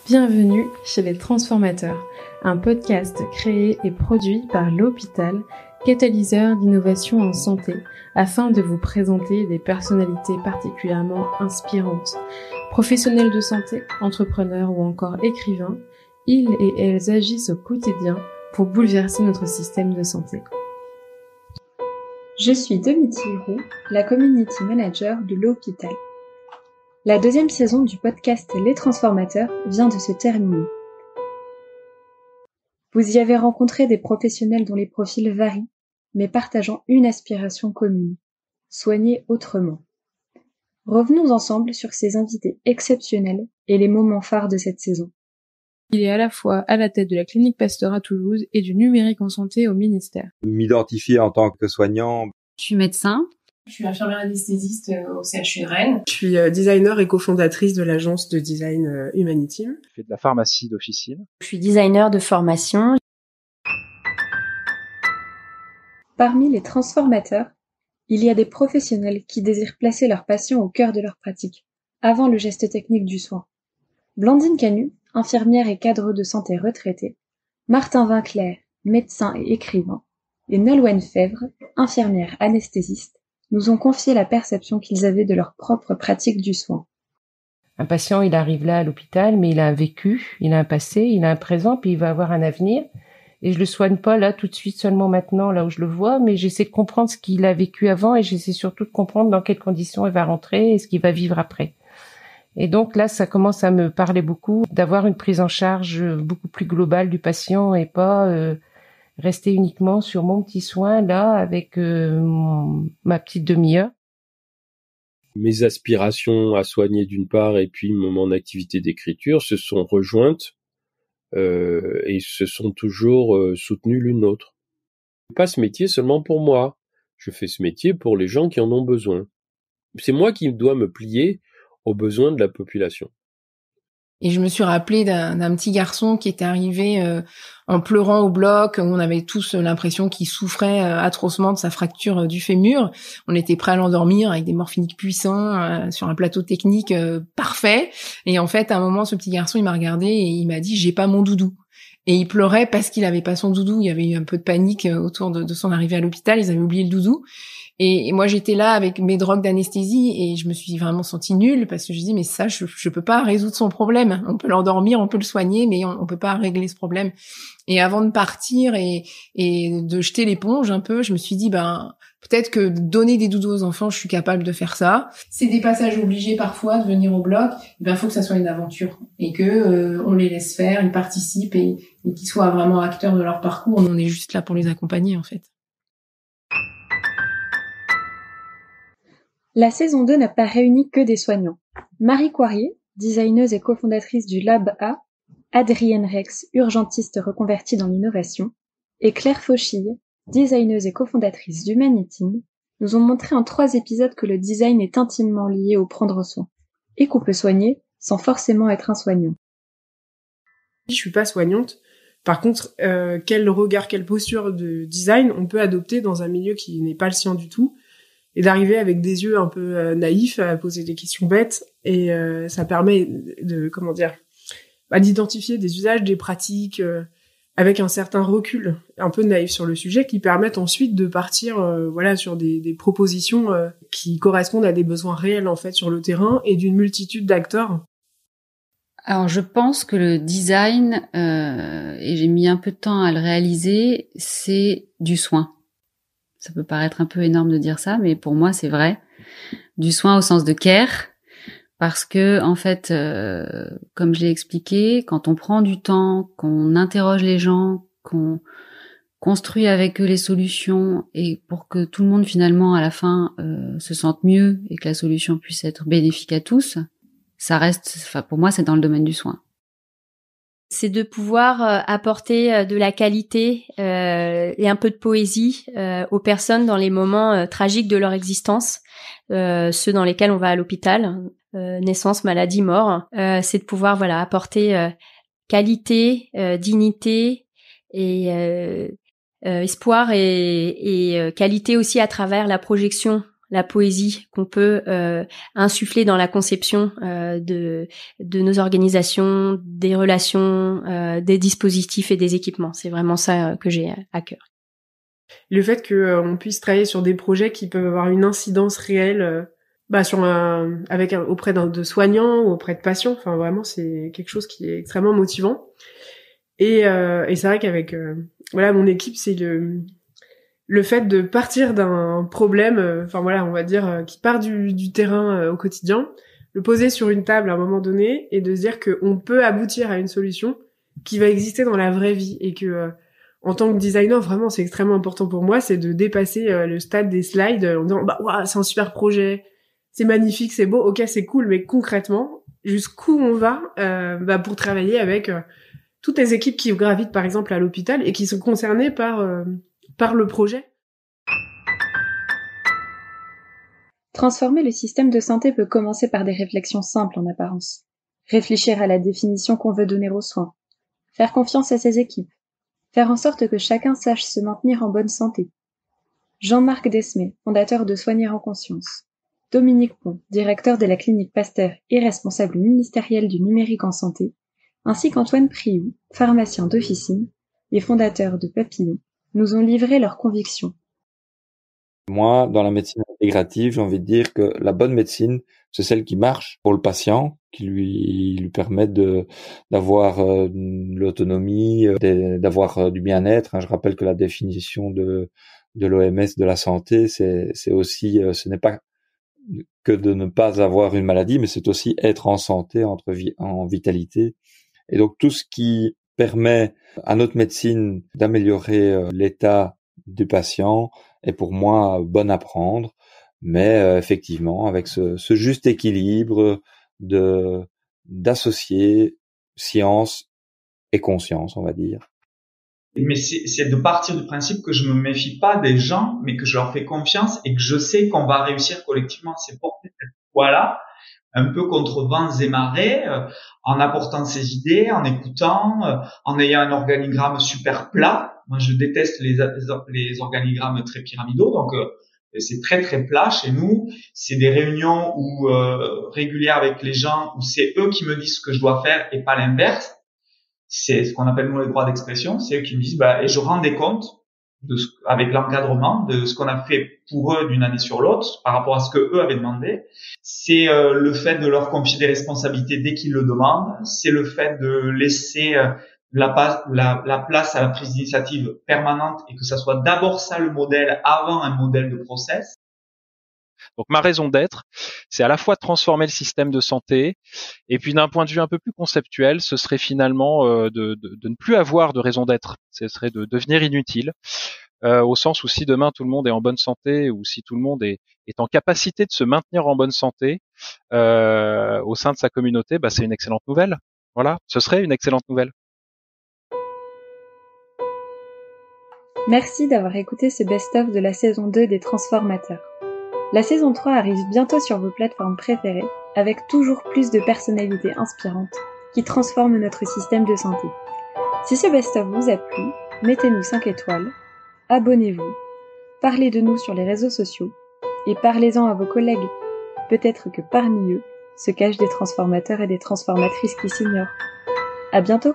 Bienvenue chez Les Transformateurs, un podcast créé et produit par l'Hôpital, catalyseur d'innovation en santé, afin de vous présenter des personnalités particulièrement inspirantes. Professionnels de santé, entrepreneurs ou encore écrivains, ils et elles agissent au quotidien pour bouleverser notre système de santé. Je suis Domiti Roux, la Community Manager de l'Hôpital. La deuxième saison du podcast Les Transformateurs vient de se terminer. Vous y avez rencontré des professionnels dont les profils varient, mais partageant une aspiration commune, soigner autrement. Revenons ensemble sur ces invités exceptionnels et les moments phares de cette saison. Il est à la fois à la tête de la clinique Pasteur à Toulouse et du numérique en santé au ministère. M'identifier en tant que soignant. Je suis médecin. Je suis infirmière anesthésiste au CHU de Rennes. Je suis designer et cofondatrice de l'agence de design Humaniteam. Je fais de la pharmacie d'officine. Je suis designer de formation. Parmi les transformateurs, il y a des professionnels qui désirent placer leurs patients au cœur de leur pratique, avant le geste technique du soin. Blandine Canu, infirmière et cadre de santé retraitée, Martin Vinclair, médecin et écrivain, et Nolwenn Fèvre, infirmière anesthésiste, nous ont confié la perception qu'ils avaient de leur propre pratique du soin. Un patient, il arrive là à l'hôpital, mais il a un vécu, il a un passé, il a un présent, puis il va avoir un avenir. Et je le soigne pas là tout de suite, seulement maintenant, là où je le vois, mais j'essaie de comprendre ce qu'il a vécu avant et j'essaie surtout de comprendre dans quelles conditions il va rentrer et ce qu'il va vivre après. Et donc là, ça commence à me parler beaucoup, d'avoir une prise en charge beaucoup plus globale du patient et pas rester uniquement sur mon petit soin là avec ma petite demi-heure. Mes aspirations à soigner d'une part et puis mon activité d'écriture se sont rejointes et se sont toujours soutenues l'une l'autre. Je fais pas ce métier seulement pour moi, je fais ce métier pour les gens qui en ont besoin. C'est moi qui dois me plier aux besoins de la population. Et je me suis rappelée d'un petit garçon qui était arrivé en pleurant au bloc. On avait tous l'impression qu'il souffrait atrocement de sa fracture du fémur. On était prêts à l'endormir avec des morphiniques puissants sur un plateau technique parfait. Et en fait, à un moment, ce petit garçon, il m'a regardé et il m'a dit « j'ai pas mon doudou ». Et il pleurait parce qu'il avait pas son doudou. Il y avait eu un peu de panique autour de son arrivée à l'hôpital. Ils avaient oublié le doudou. Et moi, j'étais là avec mes drogues d'anesthésie et je me suis vraiment sentie nulle parce que je dis mais ça, je peux pas résoudre son problème. On peut l'endormir, on peut le soigner, mais on peut pas régler ce problème. Et avant de partir et de jeter l'éponge un peu, je me suis dit peut-être que donner des doudous aux enfants, je suis capable de faire ça. C'est des passages obligés parfois de venir au bloc. Faut que ça soit une aventure et que on les laisse faire, ils participent et qu'ils soient vraiment acteurs de leur parcours. On est juste là pour les accompagner en fait. La saison 2 n'a pas réuni que des soignants. Marie Coirier, designeuse et cofondatrice du Lab A, Adrienne Rex, urgentiste reconvertie dans l'innovation, et Claire Fauchille, designeuse et cofondatrice d'Humaniteam, nous ont montré en 3 épisodes que le design est intimement lié au prendre soin, et qu'on peut soigner sans forcément être un soignant. Je suis pas soignante. Par contre, quel regard, quelle posture de design on peut adopter dans un milieu qui n'est pas le sien du tout, et d'arriver avec des yeux un peu naïfs à poser des questions bêtes, et ça permet de d'identifier des usages, des pratiques avec un certain recul, un peu naïf sur le sujet, qui permettent ensuite de partir sur des propositions qui correspondent à des besoins réels en fait sur le terrain et d'une multitude d'acteurs. Alors je pense que le design, et j'ai mis un peu de temps à le réaliser, c'est du soin. Ça peut paraître un peu énorme de dire ça, mais pour moi c'est vrai. Du soin au sens de care, parce que en fait, comme je l'ai expliqué, quand on prend du temps, qu'on interroge les gens, qu'on construit avec eux les solutions, et pour que tout le monde finalement à la fin se sente mieux et que la solution puisse être bénéfique à tous, ça reste, pour moi c'est dans le domaine du soin. C'est de pouvoir apporter de la qualité et un peu de poésie aux personnes dans les moments tragiques de leur existence, ceux dans lesquels on va à l'hôpital, naissance, maladie, mort. C'est de pouvoir apporter qualité, dignité et espoir et qualité aussi à travers la projection la poésie qu'on peut insuffler dans la conception de nos organisations, des relations, des dispositifs et des équipements. C'est vraiment ça que j'ai à cœur. Le fait qu'on puisse travailler sur des projets qui peuvent avoir une incidence réelle auprès de soignants ou auprès de patients, enfin vraiment c'est quelque chose qui est extrêmement motivant. Et c'est vrai qu'avec mon équipe, c'est le fait de partir d'un problème, on va dire qui part du terrain au quotidien, le poser sur une table à un moment donné et de se dire qu'on peut aboutir à une solution qui va exister dans la vraie vie et que en tant que designer, vraiment, c'est extrêmement important pour moi, c'est de dépasser le stade des slides en disant c'est un super projet, c'est magnifique, c'est beau, ok, c'est cool, mais concrètement, jusqu'où on va pour travailler avec toutes les équipes qui gravitent par exemple à l'hôpital et qui sont concernées par le projet. Transformer le système de santé peut commencer par des réflexions simples en apparence. Réfléchir à la définition qu'on veut donner aux soins. Faire confiance à ses équipes. Faire en sorte que chacun sache se maintenir en bonne santé. Jean-Marc Desmet, fondateur de Soigner en conscience. Dominique Pont, directeur de la clinique Pasteur et responsable ministériel du numérique en santé, ainsi qu'Antoine Priou, pharmacien d'officine et fondateur de Papillon, nous ont livré leurs convictions. Moi, dans la médecine intégrative, j'ai envie de dire que la bonne médecine, c'est celle qui marche pour le patient, qui lui permet d'avoir l'autonomie, d'avoir du bien-être. Je rappelle que la définition de l'OMS de la santé, c'est aussi, ce n'est pas que de ne pas avoir une maladie, mais c'est aussi être en santé, en vitalité. Et donc tout ce qui permet à notre médecine d'améliorer l'état du patient est pour moi bon à prendre, mais effectivement avec ce juste équilibre d'associer science et conscience, on va dire. Mais c'est de partir du principe que je me méfie pas des gens, mais que je leur fais confiance et que je sais qu'on va réussir collectivement. C'est porter cette foi-là, un peu contre vents et marées, en apportant ses idées, en écoutant, en ayant un organigramme super plat. Moi, je déteste les organigrammes très pyramidaux, donc c'est très très plat chez nous. C'est des réunions régulières avec les gens où c'est eux qui me disent ce que je dois faire et pas l'inverse. C'est ce qu'on appelle nous les droits d'expression. C'est eux qui me disent et je rends des comptes avec l'encadrement de ce qu'on a fait pour eux d'une année sur l'autre par rapport à ce que eux avaient demandé. C'est le fait de leur confier des responsabilités dès qu'ils le demandent. C'est le fait de laisser la place à la prise d'initiative permanente et que ça soit d'abord ça le modèle avant un modèle de process. Donc ma raison d'être, c'est à la fois de transformer le système de santé, et puis d'un point de vue un peu plus conceptuel, ce serait finalement de ne plus avoir de raison d'être. Ce serait de devenir inutile, au sens où si demain tout le monde est en bonne santé, ou si tout le monde est en capacité de se maintenir en bonne santé au sein de sa communauté, c'est une excellente nouvelle. Voilà, ce serait une excellente nouvelle. Merci d'avoir écouté ce best-of de la saison 2 des Transformateurs. La saison 3 arrive bientôt sur vos plateformes préférées, avec toujours plus de personnalités inspirantes qui transforment notre système de santé. Si ce best-of vous a plu, mettez-nous 5 étoiles, abonnez-vous, parlez de nous sur les réseaux sociaux et parlez-en à vos collègues. Peut-être que parmi eux se cachent des transformateurs et des transformatrices qui s'ignorent. À bientôt!